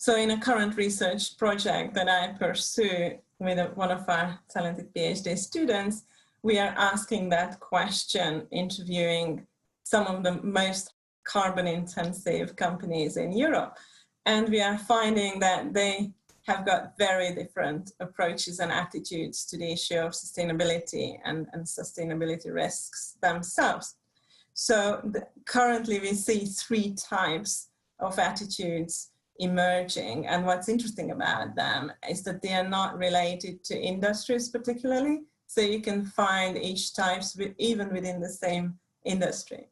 So in a current research project that I pursue with one of our talented PhD students, we are asking that question, interviewing some of the most carbon-intensive companies in Europe. And we are finding that they have got very different approaches and attitudes to the issue of sustainability and sustainability risks themselves. So currently we see three types of attitudes emerging, and what's interesting about them is that they are not related to industries particularly, so you can find each type even within the same industry.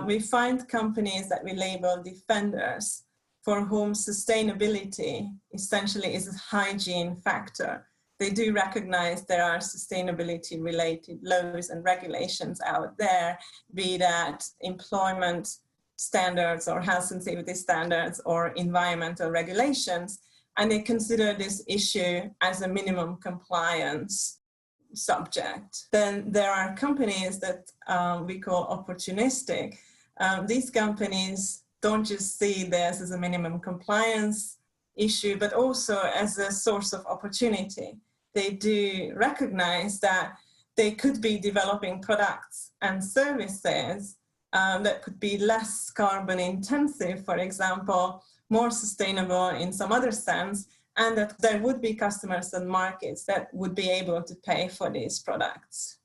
We find companies that we label defenders, for whom sustainability essentially is a hygiene factor. They do recognize there are sustainability related laws and regulations out there, be that employment standards or health and safety standards or environmental regulations, and they consider this issue as a minimum compliance subject. Then there are companies that we call opportunistic. These companies don't just see this as a minimum compliance issue, but also as a source of opportunity. They do recognize that they could be developing products and services that could be less carbon intensive, for example, more sustainable in some other sense, and that there would be customers and markets that would be able to pay for these products.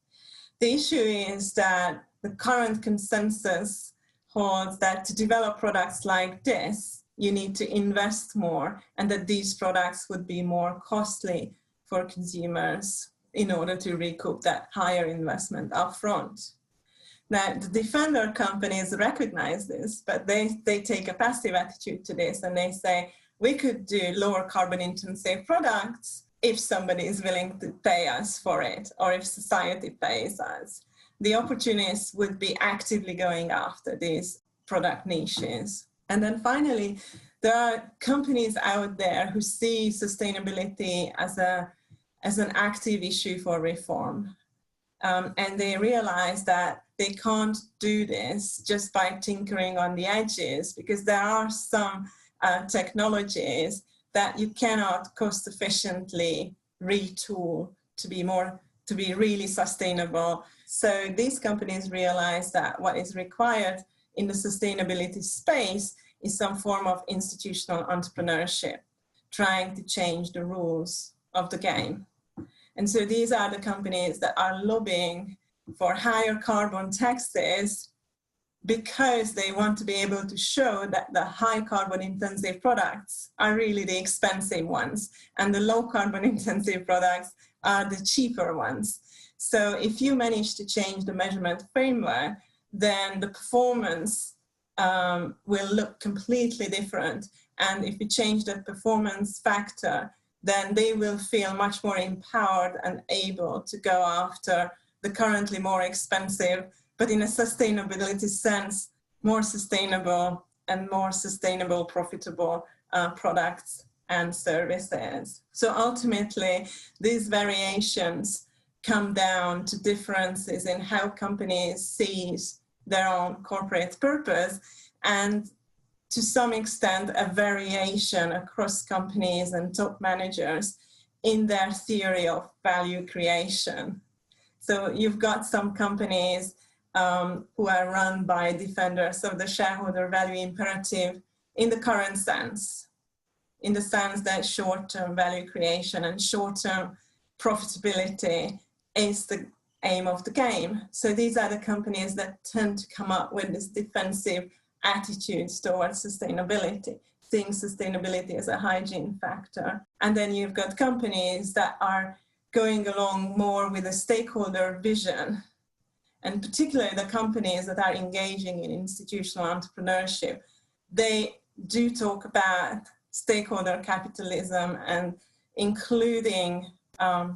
The issue is that the current consensus holds that to develop products like this, you need to invest more, and that these products would be more costly for consumers in order to recoup that higher investment upfront. Now, the defender companies recognize this, but they take a passive attitude to this, and they say, we could do lower carbon intensive products if somebody is willing to pay us for it, or if society pays us. The opportunists would be actively going after these product niches. And then finally, there are companies out there who see sustainability as an active issue for reform. And they realize that they can't do this just by tinkering on the edges, because there are some technologies that you cannot cost efficiently retool to be really sustainable. So these companies realize that what is required in the sustainability space is some form of institutional entrepreneurship, trying to change the rules of the game. And so these are the companies that are lobbying for higher carbon taxes because they want to be able to show that the high carbon intensive products are really the expensive ones, and the low carbon intensive products are the cheaper ones. So if you manage to change the measurement framework, then the performance will look completely different. And if you change the performance factor, then they will feel much more empowered and able to go after the currently more expensive, but in a sustainability sense, more sustainable profitable products and services. So ultimately, these variations come down to differences in how companies see their own corporate purpose, and to some extent a variation across companies and top managers in their theory of value creation. So you've got some companies who are run by defenders of the shareholder value imperative in the current sense, in the sense that short-term value creation and short-term profitability is the aim of the game. So these are the companies that tend to come up with this defensive attitudes towards sustainability, seeing sustainability as a hygiene factor. And then you've got companies that are going along more with a stakeholder vision, and particularly the companies that are engaging in institutional entrepreneurship. They do talk about stakeholder capitalism and including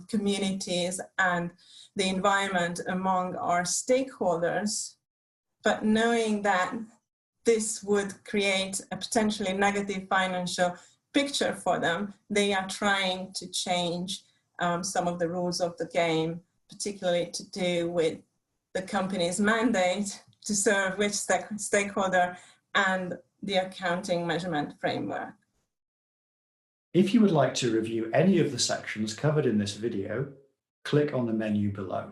communities and the environment among our stakeholders, but knowing that this would create a potentially negative financial picture for them, they are trying to change some of the rules of the game, particularly to do with the company's mandate to serve which stakeholder and the accounting measurement framework. If you would like to review any of the sections covered in this video, click on the menu below.